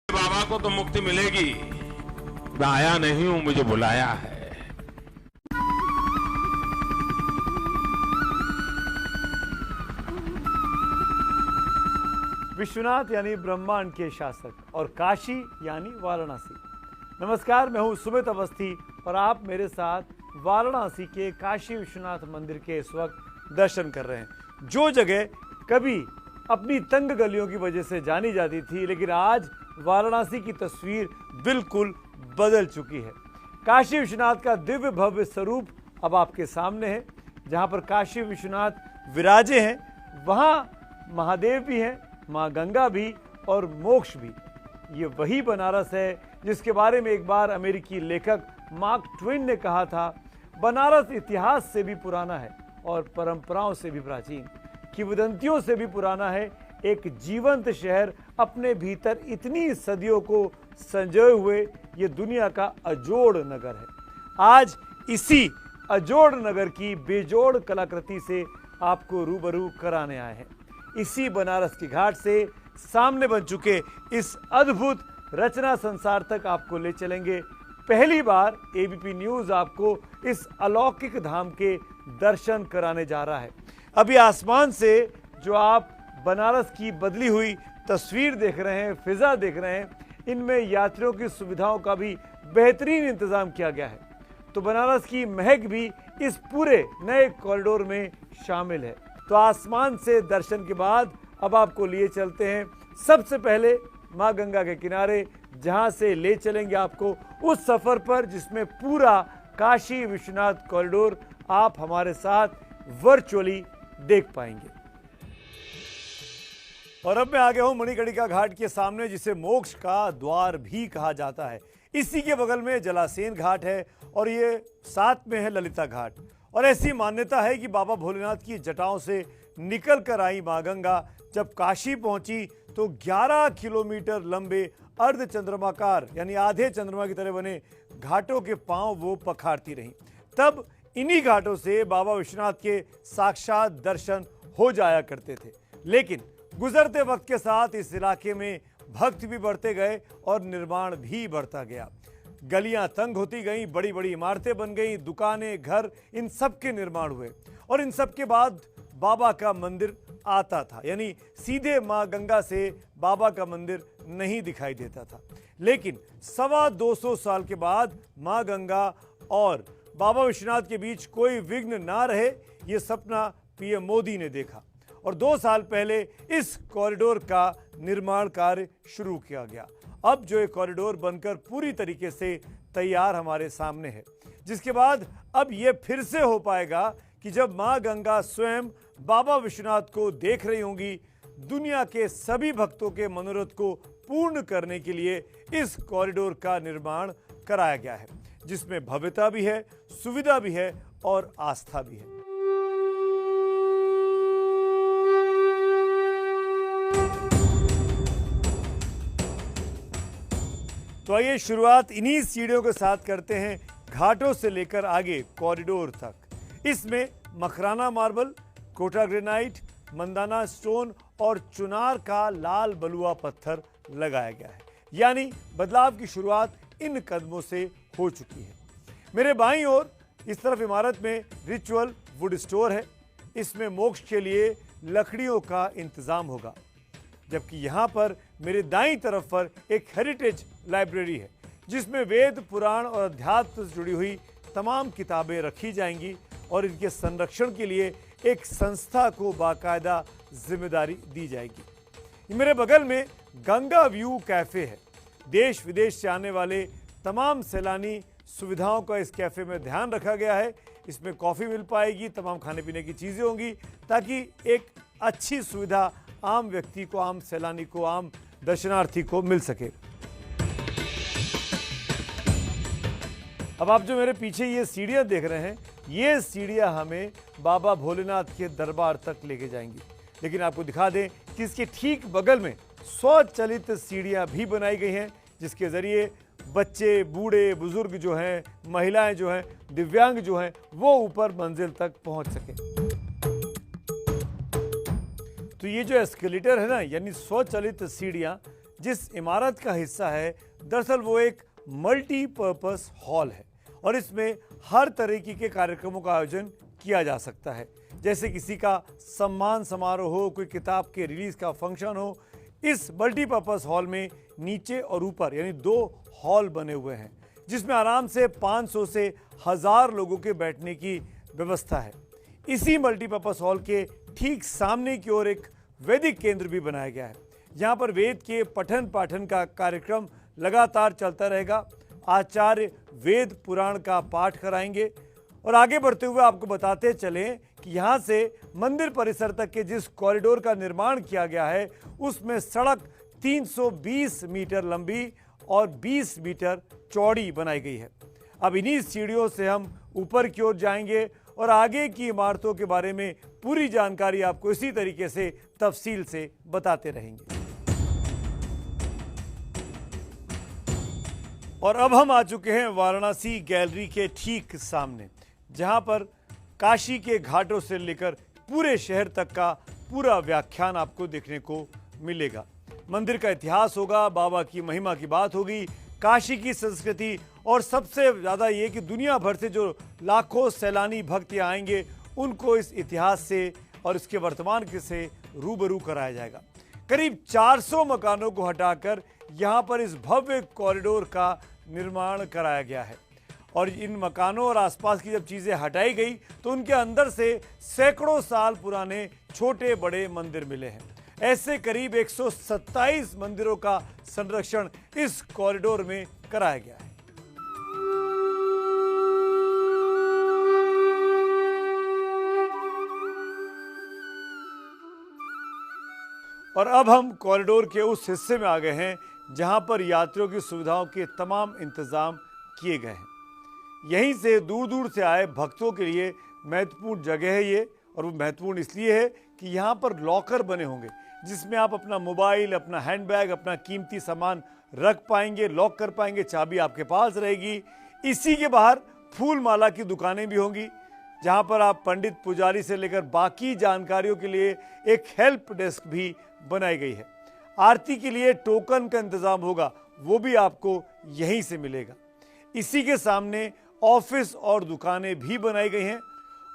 बाबा को तो मुक्ति मिलेगी। मैं आया नहीं हूं, मुझे बुलाया है। विश्वनाथ यानी ब्रह्मांड के शासक और काशी यानी वाराणसी। नमस्कार, मैं हूं सुमित अवस्थी और आप मेरे साथ वाराणसी के काशी विश्वनाथ मंदिर के इस वक्त दर्शन कर रहे हैं। जो जगह कभी अपनी तंग गलियों की वजह से जानी जाती थी, लेकिन आज वाराणसी की तस्वीर बिल्कुल बदल चुकी है। काशी विश्वनाथ का दिव्य भव्य स्वरूप अब आपके सामने है। जहां पर काशी विश्वनाथ विराजे हैं, वहां महादेव भी हैं, माँ गंगा भी और मोक्ष भी। ये वही बनारस है जिसके बारे में एक बार अमेरिकी लेखक मार्क ट्वेन ने कहा था, बनारस इतिहास से भी पुराना है और परंपराओं से भी प्राचीन, किंवदंतियों से भी पुराना है। एक जीवंत शहर अपने भीतर इतनी सदियों को संजोए हुए ये दुनिया का अजोड़ नगर है। आज इसी अजोड़ नगर की बेजोड़ कलाकृति से आपको रूबरू कराने आए हैं। इसी बनारस के घाट से सामने बन चुके इस अद्भुत रचना संसार तक आपको ले चलेंगे। पहली बार एबीपी न्यूज आपको इस अलौकिक धाम के दर्शन कराने जा रहा है। अभी आसमान से जो आप बनारस की बदली हुई तस्वीर देख रहे हैं, फिजा देख रहे हैं, इनमें यात्रियों की सुविधाओं का भी बेहतरीन इंतजाम किया गया है। तो बनारस की महक भी इस पूरे नए कॉरिडोर में शामिल है। तो आसमान से दर्शन के बाद अब आपको लिए चलते हैं सबसे पहले माँ गंगा के किनारे, जहां से ले चलेंगे आपको उस सफर पर जिसमें पूरा काशी विश्वनाथ कॉरिडोर आप हमारे साथ वर्चुअली देख पाएंगे। और अब मैं आ गया हूं मणिकर्णिका घाट के सामने, जिसे मोक्ष का द्वार भी कहा जाता है। इसी के बगल में जलासेन घाट है और ये साथ में है ललिता घाट। और ऐसी मान्यता है कि बाबा भोलेनाथ की जटाओं से निकल कर आई माँ गंगा जब काशी पहुंची तो 11 किलोमीटर लंबे अर्ध चंद्रमाकार यानी आधे चंद्रमा की तरह बने घाटों के पांव वो पखारती रहीं। तब इन्हीं घाटों से बाबा विश्वनाथ के साक्षात दर्शन हो जाया करते थे। लेकिन गुजरते वक्त के साथ इस इलाके में भक्त भी बढ़ते गए और निर्माण भी बढ़ता गया। गलियां तंग होती गईं, बड़ी बड़ी इमारतें बन गईं, दुकानें, घर, इन सब के निर्माण हुए। और इन सब के बाद बाबा का मंदिर आता था, यानी सीधे माँ गंगा से बाबा का मंदिर नहीं दिखाई देता था। लेकिन 225 साल के बाद माँ गंगा और बाबा विश्वनाथ के बीच कोई विघ्न ना रहे, ये सपना पीएम मोदी ने देखा और 2 साल पहले इस कॉरिडोर का निर्माण कार्य शुरू किया गया। अब जो ये कॉरिडोर बनकर पूरी तरीके से तैयार हमारे सामने है, जिसके बाद अब ये फिर से हो पाएगा कि जब माँ गंगा स्वयं बाबा विश्वनाथ को देख रही होंगी। दुनिया के सभी भक्तों के मनोरथ को पूर्ण करने के लिए इस कॉरिडोर का निर्माण कराया गया है, जिसमें भव्यता भी है, सुविधा भी है और आस्था भी है। तो आइए शुरुआत इन्हीं सीढ़ियों के साथ करते हैं, घाटों से लेकर आगे कॉरिडोर तक। इसमें Makrana marble, Kota granite, Mandana stone और चुनार का लाल बलुआ पत्थर लगाया गया है। यानी बदलाव की शुरुआत इन कदमों से हो चुकी है। मेरे बाईं ओर इस तरफ इमारत में रिचुअल वुड स्टोर है। इसमें मोक्ष के लिए लकड़ियों का इंतजाम होगा, जबकि यहाँ पर मेरे दाईं तरफ पर एक हेरिटेज लाइब्रेरी है, जिसमें वेद, पुराण और अध्यात्म से जुड़ी हुई तमाम किताबें रखी जाएंगी और इनके संरक्षण के लिए एक संस्था को बाकायदा जिम्मेदारी दी जाएगी। मेरे बगल में गंगा व्यू कैफे है। देश विदेश से आने वाले तमाम सैलानी सुविधाओं का इस कैफे में ध्यान रखा गया है। इसमें कॉफ़ी मिल पाएगी, तमाम खाने पीने की चीज़ें होंगी, ताकि एक अच्छी सुविधा आम व्यक्ति को, आम सैलानी को, आम दर्शनार्थी को मिल सके। अब आप जो मेरे पीछे ये सीढ़ियाँ देख रहे हैं, ये सीढ़ियाँ हमें बाबा भोलेनाथ के दरबार तक लेके जाएंगी। लेकिन आपको दिखा दें कि इसके ठीक बगल में स्वचालित सीढ़ियाँ भी बनाई गई हैं, जिसके ज़रिए बच्चे, बूढ़े, बुजुर्ग जो हैं, महिलाएं जो हैं, दिव्यांग जो हैं, वो ऊपर मंजिल तक पहुंच सकें। तो ये जो एस्केलेटर है ना, यानी स्वचालित सीढ़ियाँ, जिस इमारत का हिस्सा है, दरअसल वो एक मल्टीपर्पस हॉल है और इसमें हर तरीके के कार्यक्रमों का आयोजन किया जा सकता है। जैसे किसी का सम्मान समारोह हो, कोई किताब के रिलीज का फंक्शन हो। इस मल्टीपर्पस हॉल में नीचे और ऊपर यानी 2 हॉल बने हुए हैं, जिसमें आराम से 500 से 1000 लोगों के बैठने की व्यवस्था है। इसी मल्टीपर्पस हॉल के ठीक सामने की ओर एक वैदिक केंद्र भी बनाया गया है। यहाँ पर वेद के पठन पाठन का कार्यक्रम लगातार चलता रहेगा। आचार्य वेद पुराण का पाठ कराएंगे। और आगे बढ़ते हुए आपको बताते चलें कि यहाँ से मंदिर परिसर तक के जिस कॉरिडोर का निर्माण किया गया है, उसमें सड़क 320 मीटर लंबी और 20 मीटर चौड़ी बनाई गई है। अब इन्हीं सीढ़ियों से हम ऊपर की ओर जाएंगे और आगे की इमारतों के बारे में पूरी जानकारी आपको इसी तरीके से तफसील से बताते रहेंगे। और अब हम आ चुके हैं वाराणसी गैलरी के ठीक सामने, जहां पर काशी के घाटों से लेकर पूरे शहर तक का पूरा व्याख्यान आपको देखने को मिलेगा। मंदिर का इतिहास होगा, बाबा की महिमा की बात होगी, काशी की संस्कृति और सबसे ज़्यादा ये कि दुनिया भर से जो लाखों सैलानी भक्त यहाँ आएंगे, उनको इस इतिहास से और इसके वर्तमान के से रूबरू कराया जाएगा। करीब 400 मकानों को हटाकर यहाँ पर इस भव्य कॉरिडोर का निर्माण कराया गया है और इन मकानों और आसपास की जब चीज़ें हटाई गई तो उनके अंदर से सैकड़ों साल पुराने छोटे बड़े मंदिर मिले हैं। ऐसे करीब 127 मंदिरों का संरक्षण इस कॉरिडोर में कराया गया है। और अब हम कॉरिडोर के उस हिस्से में आ गए हैं जहां पर यात्रियों की सुविधाओं के तमाम इंतजाम किए गए हैं। यहीं से दूर दूर से आए भक्तों के लिए महत्वपूर्ण जगह है ये, और वो महत्वपूर्ण इसलिए है कि यहाँ पर लॉकर बने होंगे जिसमें आप अपना मोबाइल, अपना हैंडबैग, अपना कीमती सामान रख पाएंगे, लॉक कर पाएंगे, चाबी आपके पास रहेगी। इसी के बाहर फूल माला की दुकानें भी होंगी जहाँ पर आप पंडित पुजारी से लेकर बाकी जानकारियों के लिए एक हेल्प डेस्क भी बनाई गई है। आरती के लिए टोकन का इंतजाम होगा, वो भी आपको यहीं से मिलेगा। इसी के सामने ऑफिस और दुकानें भी बनाई गई हैं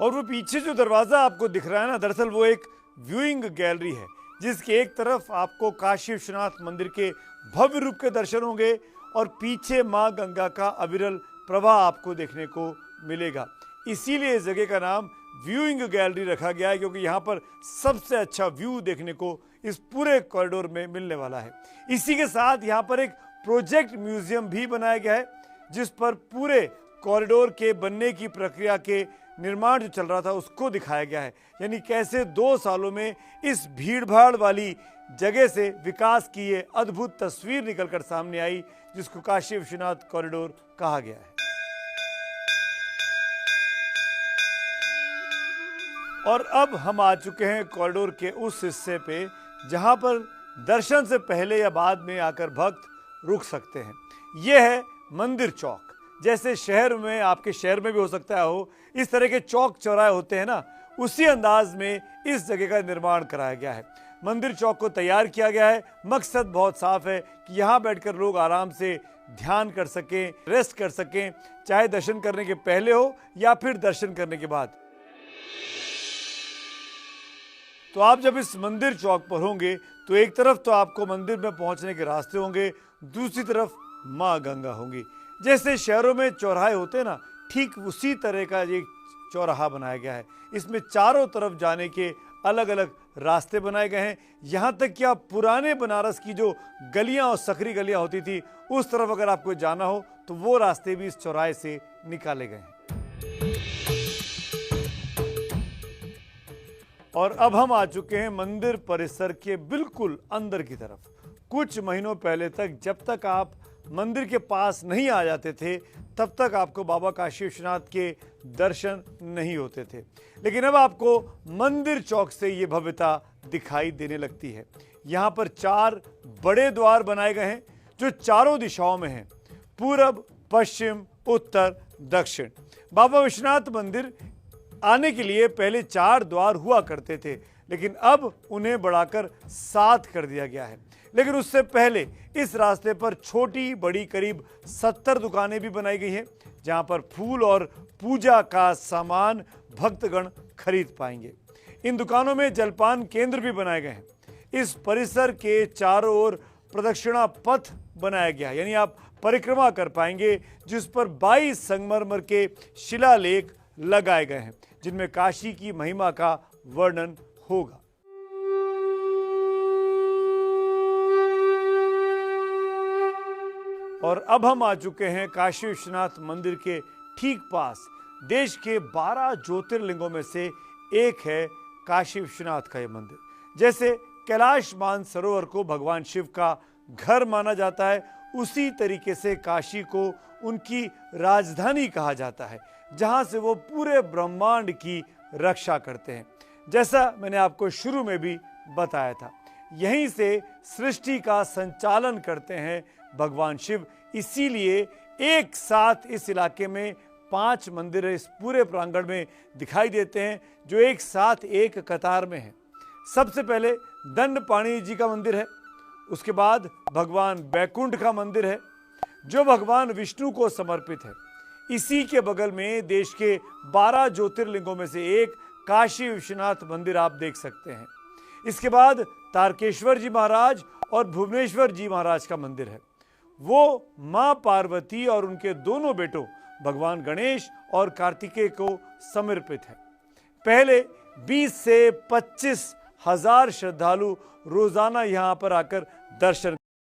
और वो पीछे जो दरवाज़ा आपको दिख रहा है ना, दरअसल वो एक व्यूइंग गैलरी है जिसके एक तरफ आपको काशी विश्वनाथ मंदिर के भव्य रूप के दर्शन होंगे और पीछे माँ गंगा का अविरल प्रवाह आपको देखने को मिलेगा। इसीलिए इस जगह का नाम व्यूइंग गैलरी रखा गया है, क्योंकि यहाँ पर सबसे अच्छा व्यू देखने को इस पूरे कॉरिडोर में मिलने वाला है। इसी के साथ यहाँ पर एक प्रोजेक्ट म्यूजियम भी बनाया गया है जिस पर पूरे कॉरिडोर के बनने की प्रक्रिया के निर्माण जो चल रहा था उसको दिखाया गया है। यानी कैसे 2 सालों में इस भीड़भाड़ वाली जगह से विकास की ये अद्भुत तस्वीर निकलकर सामने आई, जिसको काशी विश्वनाथ कॉरिडोर कहा गया है। और अब हम आ चुके हैं कॉरिडोर के उस हिस्से पे जहां पर दर्शन से पहले या बाद में आकर भक्त रुक सकते हैं। यह है मंदिर चौक। जैसे शहर में, आपके शहर में भी हो सकता हो, इस तरह के चौक चौराहे होते हैं ना, उसी अंदाज में इस जगह का निर्माण कराया गया है। मंदिर चौक को तैयार किया गया है। मकसद बहुत साफ है कि यहाँ बैठकर लोग आराम से ध्यान कर सकें, रेस्ट कर सकें, चाहे दर्शन करने के पहले हो या फिर दर्शन करने के बाद। तो आप जब इस मंदिर चौक पर होंगे तो एक तरफ तो आपको मंदिर में पहुंचने के रास्ते होंगे, दूसरी तरफ माँ गंगा होंगी। जैसे शहरों में चौराहे होते हैं ना, ठीक उसी तरह का एक चौराहा बनाया गया है। इसमें चारों तरफ जाने के अलग अलग रास्ते बनाए गए हैं। यहाँ तक कि आप पुराने बनारस की जो गलियाँ और सकरी गलियाँ होती थी, उस तरफ अगर आपको जाना हो तो वो रास्ते भी इस चौराहे से निकाले गए हैं। और अब हम आ चुके हैं मंदिर परिसर के बिल्कुल अंदर की तरफ। कुछ महीनों पहले तक जब तक आप मंदिर के पास नहीं आ जाते थे, तब तक आपको बाबा काशी विश्वनाथ के दर्शन नहीं होते थे। लेकिन अब आपको मंदिर चौक से ये भव्यता दिखाई देने लगती है। यहाँ पर 4 बड़े द्वार बनाए गए हैं जो चारों दिशाओं में हैं, पूरब, पश्चिम, उत्तर, दक्षिण। बाबा विश्वनाथ मंदिर आने के लिए पहले 4 द्वार हुआ करते थे, लेकिन अब उन्हें बढ़ाकर 7 कर दिया गया है। लेकिन उससे पहले इस रास्ते पर छोटी बड़ी करीब 70 दुकानें भी बनाई गई हैं, जहां पर फूल और पूजा का सामान भक्तगण खरीद पाएंगे। इन दुकानों में जलपान केंद्र भी बनाए गए हैं। इस परिसर के चारों ओर प्रदक्षिणा पथ बनाया गया, यानी आप परिक्रमा कर पाएंगे, जिस पर 22 संगमरमर के शिलालेख लगाए गए हैं, जिनमें काशी की महिमा का वर्णन होगा। और अब हम आ चुके हैं काशी विश्वनाथ मंदिर के ठीक पास। देश के 12 ज्योतिर्लिंगों में से एक है काशी विश्वनाथ का यह मंदिर। जैसे कैलाश मानसरोवर को भगवान शिव का घर माना जाता है, उसी तरीके से काशी को उनकी राजधानी कहा जाता है, जहां से वो पूरे ब्रह्मांड की रक्षा करते हैं। जैसा मैंने आपको शुरू में भी बताया था, यहीं से सृष्टि का संचालन करते हैं भगवान शिव। इसीलिए एक साथ इस इलाके में 5 मंदिर इस पूरे प्रांगण में दिखाई देते हैं, जो एक साथ एक कतार में हैं। सबसे पहले दंडपाणि जी का मंदिर है, उसके बाद भगवान बैकुंठ का मंदिर है, जो भगवान विष्णु को समर्पित है। इसी के बगल में देश के 12 ज्योतिर्लिंगों में से एक काशी विश्वनाथ मंदिर आप देख सकते हैं। इसके बाद तारकेश्वर जी महाराज और भुवनेश्वर जी महाराज का मंदिर है। वो मां पार्वती और उनके दोनों बेटों भगवान गणेश और कार्तिकेय को समर्पित है। पहले 20 से 25 हजार श्रद्धालु रोजाना यहां पर आकर दर्शन